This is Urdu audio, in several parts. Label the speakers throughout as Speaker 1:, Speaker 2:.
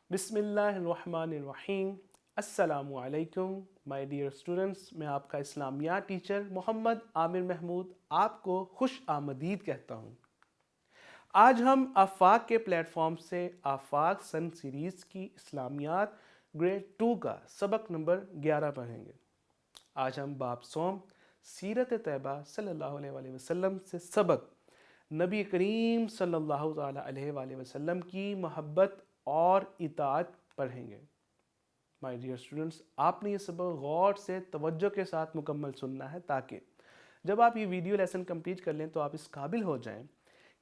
Speaker 1: بسم اللہ الرحمن الرحیم۔ السلام علیکم مائی ڈیئر اسٹوڈنٹس، میں آپ کا اسلامیات ٹیچر محمد عامر محمود آپ کو خوش آمدید کہتا ہوں۔ آج ہم آفاق کے پلیٹ فارم سے آفاق سن سیریز کی اسلامیات گریڈ 2 کا سبق نمبر 11 پڑھیں گے۔ آج ہم باب سوم سیرت طیبہ صلی اللہ علیہ وآلہ وسلم سے سبق نبی کریم صلی اللہ تعالیٰ علیہ وآلہ وسلم کی محبت اور اطاعت پڑھیں گے۔ مائی ڈیئر اسٹوڈنٹس، آپ نے یہ سبق غور سے توجہ کے ساتھ مکمل سننا ہے تاکہ جب آپ یہ ویڈیو لیسن کمپلیٹ کر لیں تو آپ اس قابل ہو جائیں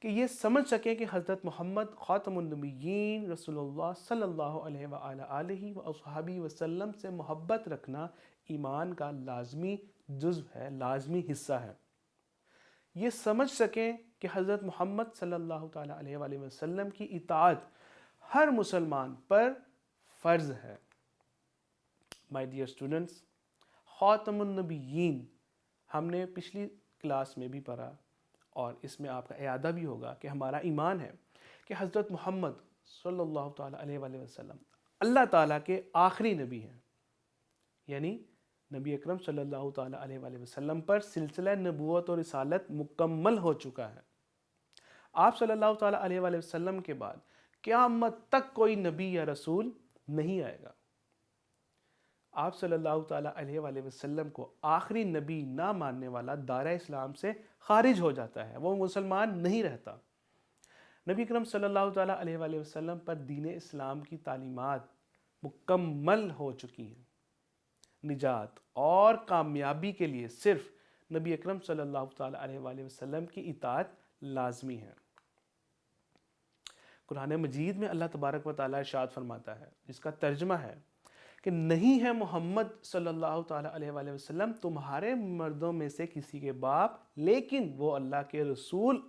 Speaker 1: کہ یہ سمجھ سکیں کہ حضرت محمد خاتم النبیین رسول اللہ صلی اللہ علیہ وآلہ وصحبہ وسلم سے محبت رکھنا ایمان کا لازمی جزو ہے، لازمی حصہ ہے۔ یہ سمجھ سکیں کہ حضرت محمد صلی اللہ تعالیٰ علیہ وآلہ وسلم کی اطاعت ہر مسلمان پر فرض ہے۔ مائی ڈیئر اسٹوڈنٹس، خاتم النبیین ہم نے پچھلی کلاس میں بھی پڑھا اور اس میں آپ کا اعادہ بھی ہوگا کہ ہمارا ایمان ہے کہ حضرت محمد صلی اللہ تعالیٰ علیہ وآلہ وسلم اللہ تعالیٰ کے آخری نبی ہیں، یعنی نبی اکرم صلی اللہ تعالیٰ علیہ وآلہ وسلم پر سلسلہ نبوت اور رسالت مکمل ہو چکا ہے۔ آپ صلی اللہ تعالیٰ علیہ وآلہ وسلم کے بعد قیامت تک کوئی نبی یا رسول نہیں آئے گا۔ آپ صلی اللہ تعالیٰ علیہ وآلہ وسلم کو آخری نبی نہ ماننے والا دائرہ اسلام سے خارج ہو جاتا ہے، وہ مسلمان نہیں رہتا۔ نبی اکرم صلی اللہ تعالیٰ علیہ وآلہ وسلم پر دین اسلام کی تعلیمات مکمل ہو چکی ہیں۔ نجات اور کامیابی کے لیے صرف نبی اکرم صلی اللہ تعالیٰ علیہ وآلہ وسلم کی اطاعت لازمی ہے۔ قرآن مجید میں اللہ تبارک و تعالیٰ ارشاد فرماتا ہے، جس کا ترجمہ ہے کہ نہیں ہے محمد صلی اللہ تعالیٰ علیہ وآلہ وسلم تمہارے مردوں میں سے کسی کے باپ، لیکن وہ اللہ کے رسول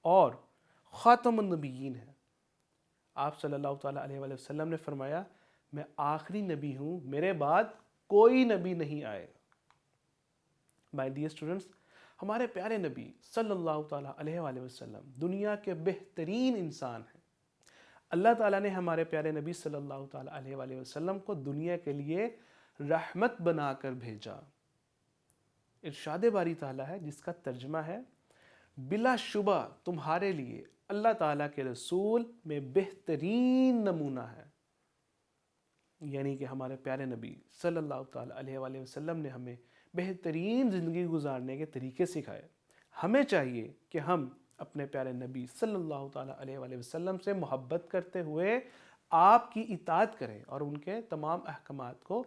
Speaker 1: اور خاتم النبیین ہیں۔ آپ صلی اللہ تعالیٰ علیہ وآلہ وسلم نے فرمایا، میں آخری نبی ہوں، میرے بعد کوئی نبی نہیں آئے گا۔ مائی ڈیئر اسٹوڈنٹس، ہمارے پیارے نبی صلی اللہ تعالیٰ علیہ وآلہ وسلم دنیا کے بہترین انسان ہیں۔ اللہ تعالیٰ نے ہمارے پیارے نبی صلی اللہ تعالیٰ علیہ وآلہ وسلم کو دنیا کے لیے رحمت بنا کر بھیجا۔ ارشاد باری تعالیٰ ہے جس کا ترجمہ ہے، بلا شبہ تمہارے لیے اللہ تعالیٰ کے رسول میں بہترین نمونہ ہے، یعنی کہ ہمارے پیارے نبی صلی اللہ تعالیٰ علیہ وآلہ وسلم نے ہمیں بہترین زندگی گزارنے کے طریقے سکھائے۔ ہمیں چاہیے کہ ہم اپنے پیارے نبی صلی اللہ تعالیٰ علیہ وآلہ وسلم سے محبت کرتے ہوئے آپ کی اطاعت کریں اور ان کے تمام احکامات کو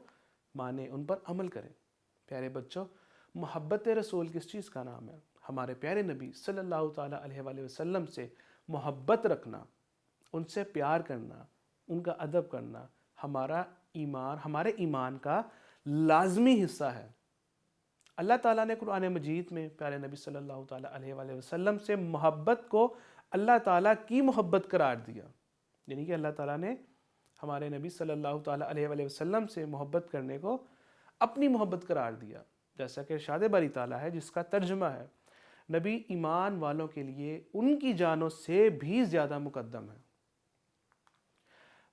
Speaker 1: مانیں، ان پر عمل کریں۔ پیارے بچوں، محبت رسول کس چیز کا نام ہے؟ ہمارے پیارے نبی صلی اللہ تعالیٰ علیہ وآلہ وسلم سے محبت رکھنا، ان سے پیار کرنا، ان کا ادب کرنا ہمارے ایمان کا لازمی حصہ ہے۔ اللہ تعالیٰ نے قرآن مجید میں پیارے نبی صلی اللہ تعالیٰ علیہ وآلہ وسلم سے محبت کو اللہ تعالیٰ کی محبت قرار دیا، یعنی کہ اللہ تعالیٰ نے ہمارے نبی صلی اللہ تعالیٰ علیہ وآلہ وسلم سے محبت کرنے کو اپنی محبت قرار دیا، جیسا کہ ارشاد باری تعالیٰ ہے جس کا ترجمہ ہے، نبی ایمان والوں کے لیے ان کی جانوں سے بھی زیادہ مقدم ہے۔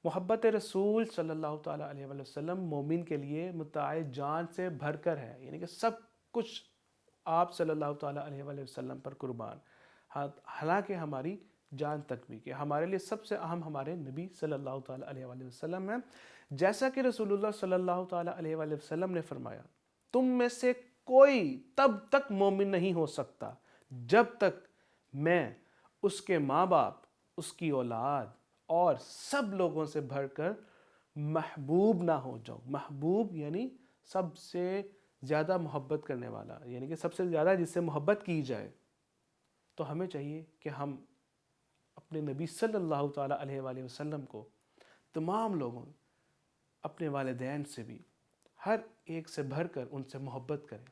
Speaker 1: محبت رسول صلی اللہ تعالیٰ علیہ وآلہ وسلم مومن کے لیے متاع جان سے بھر کر ہے، یعنی کہ سب کچھ آپ صلی اللہ تعالیٰ علیہ وآلہ وسلم پر قربان، حالانکہ ہماری جان تک بھی، کہ ہمارے لیے سب سے اہم ہمارے نبی صلی اللہ تعالیٰ علیہ وآلہ وسلم ہیں۔ جیسا کہ رسول اللہ صلی اللہ تعالیٰ علیہ وآلہ وسلم نے فرمایا، تم میں سے کوئی تب تک مومن نہیں ہو سکتا جب تک میں اس کے ماں باپ، اس کی اولاد اور سب لوگوں سے بڑھ کر محبوب نہ ہو جاؤں۔ محبوب یعنی سب سے زیادہ محبت کرنے والا، یعنی کہ سب سے زیادہ جس سے محبت کی جائے۔ تو ہمیں چاہیے کہ ہم اپنے نبی صلی اللہ تعالیٰ علیہ وآلہ وسلم کو تمام لوگوں، اپنے والدین سے بھی، ہر ایک سے بھر کر ان سے محبت کریں،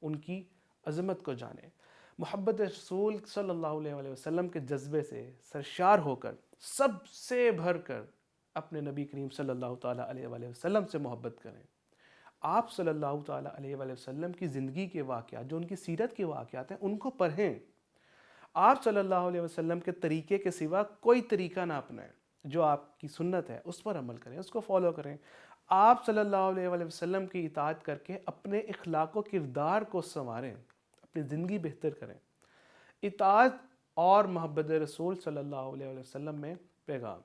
Speaker 1: ان کی عظمت کو جانیں۔ محبت رسول صلی اللہ علیہ وآلہ وسلم کے جذبے سے سرشار ہو کر سب سے بھر کر اپنے نبی کریم صلی اللہ تعالیٰ علیہ وآلہ وسلم سے محبت کریں۔ آپ صلی اللہ تعالیٰ علیہ وآلہ وسلم کی زندگی کے واقعات، جو ان کی سیرت کے واقعات ہیں، ان کو پڑھیں۔ آپ صلی اللہ علیہ وسلم کے طریقے کے سوا کوئی طریقہ نہ اپنائیں۔ جو آپ کی سنت ہے اس پر عمل کریں، اس کو فالو کریں۔ آپ صلی اللہ علیہ وآلہ وسلم کی اطاعت کر کے اپنے اخلاق و کردار کو سنواریں، اپنی زندگی بہتر کریں۔ اطاعت اور محبت رسول صلی اللہ علیہ وآلہ وسلم میں پیغام،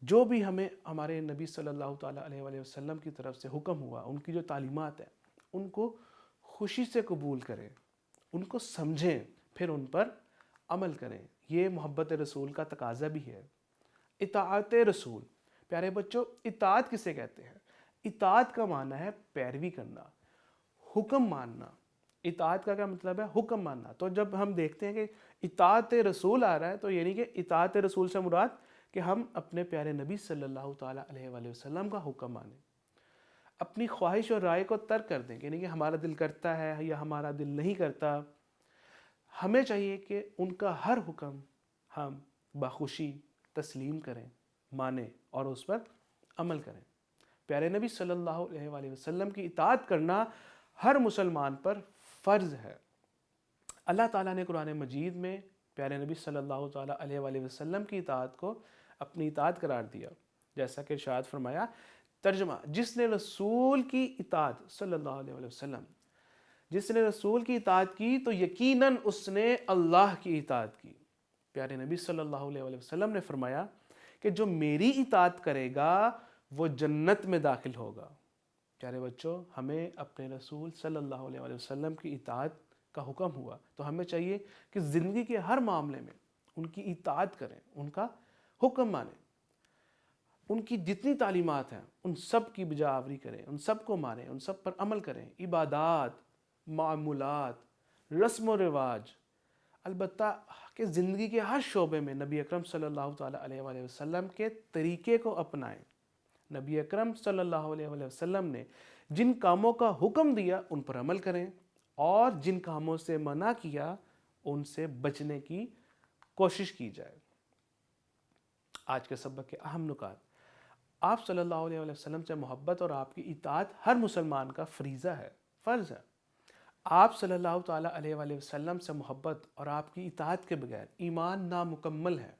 Speaker 1: جو بھی ہمیں ہمارے نبی صلی اللہ تعالیٰ علیہ وآلہ وسلم کی طرف سے حکم ہوا، ان کی جو تعلیمات ہیں ان کو خوشی سے قبول کریں، ان کو سمجھیں، پھر ان پر عمل کریں۔ یہ محبت رسول کا تقاضا بھی ہے۔ اطاعت رسول، پیارے بچوں، اطاعت کسے کہتے ہیں؟ اطاعت کا معنی ہے پیروی کرنا، حکم ماننا۔ اطاعت کا کیا مطلب ہے؟ حکم ماننا۔ تو جب ہم دیکھتے ہیں کہ اطاعت رسول آ رہا ہے تو یعنی کہ اطاعت رسول سے مراد کہ ہم اپنے پیارے نبی صلی اللہ تعالیٰ علیہ وآلہ وسلم کا حکم مانیں، اپنی خواہش اور رائے کو ترک کر دیں، یعنی کہ ہمارا دل کرتا ہے یا ہمارا دل نہیں کرتا۔ ہمیں چاہیے کہ ان کا ہر حکم ہم بخوشی تسلیم کریں، مانیں اور اس پر عمل کریں۔ پیارے نبی صلی اللہ علیہ وآلہ وسلم کی اطاعت کرنا ہر مسلمان پر فرض ہے۔ اللہ تعالیٰ نے قرآن مجید میں پیارے نبی صلی اللہ تعالیٰ علیہ وآلہ وسلم کی اطاعت کو اپنی اطاعت قرار دیا، جیسا کہ ارشاد فرمایا۔ ترجمہ: جس نے رسول کی اطاعت صلی اللہ علیہ وآلہ وسلم، جس نے رسول کی اطاعت کی تو یقیناً اس نے اللہ کی اطاعت کی۔ پیارے نبی صلی اللہ علیہ وآلہ وسلم نے فرمایا کہ جو میری اطاعت کرے گا وہ جنت میں داخل ہوگا۔ پیارے بچوں، ہمیں اپنے رسول صلی اللہ علیہ وآلہ وسلم کی اطاعت کا حکم ہوا تو ہمیں چاہیے کہ زندگی کے ہر معاملے میں ان کی اطاعت کریں، ان کا حکم مانیں، ان کی جتنی تعلیمات ہیں ان سب کی بجا آوری کریں، ان سب کو مانیں، ان سب پر عمل کریں۔ عبادات، معمولات، رسم و رواج، البتہ کہ زندگی کے ہر شعبے میں نبی اکرم صلی اللہ تعالیٰ علیہ وآلہ وسلم کے طریقے کو اپنائیں۔ نبی اکرم صلی اللہ علیہ وآلہ وسلم نے جن کاموں کا حکم دیا ان پر عمل کریں، اور جن کاموں سے منع کیا ان سے بچنے کی کوشش کی جائے۔ آج کے سبق کے اہم نکات: آپ صلی اللہ علیہ وسلم سے محبت اور آپ کی اطاعت ہر مسلمان کا فریضہ ہے، فرض ہے۔ آپ صلی اللہ تعالیٰ علیہ وآلہ وسلم سے محبت اور آپ کی اطاعت کے بغیر ایمان نامکمل ہے۔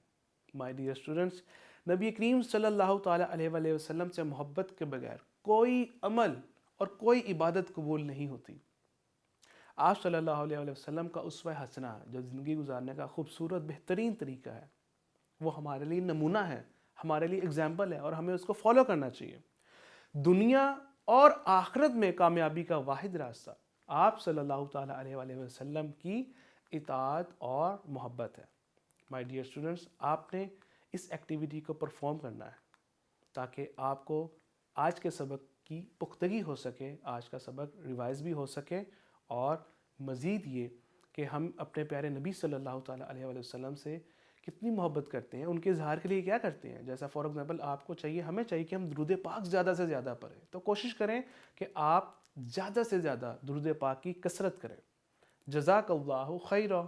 Speaker 1: مائی ڈیئر اسٹوڈنٹس، نبی کریم صلی اللہ تعالیٰ علیہ وآلہ وسلم سے محبت کے بغیر کوئی عمل اور کوئی عبادت قبول نہیں ہوتی۔ آپ صلی اللہ علیہ وسلم کا اسوہ حسنہ، جو زندگی گزارنے کا خوبصورت بہترین طریقہ ہے، وہ ہمارے لیے نمونہ ہے، ہمارے لیے اگزامپل ہے، اور ہمیں اس کو فالو کرنا چاہیے۔ دنیا اور آخرت میں کامیابی کا واحد راستہ آپ صلی اللہ تعالیٰ علیہ وآلہ وسلم کی اطاعت اور محبت ہے۔ مائی ڈیئر اسٹوڈنٹس، آپ نے اس ایکٹیویٹی کو پرفارم کرنا ہے تاکہ آپ کو آج کے سبق کی پختگی ہو سکے، آج کا سبق ریوائز بھی ہو سکے، اور مزید یہ کہ ہم اپنے پیارے نبی صلی اللہ تعالیٰ علیہ وآلہ وسلم سے کتنی محبت کرتے ہیں، ان کے اظہار کے لیے کیا کرتے ہیں۔ جیسا فار ایگزامپل آپ کو چاہیے، ہمیں چاہیے کہ ہم درود پاک زیادہ سے زیادہ پڑھیں، تو کوشش کریں کہ آپ زیادہ سے زیادہ درود پاک کی کثرت کریں۔ جزاک اللہ خیرا۔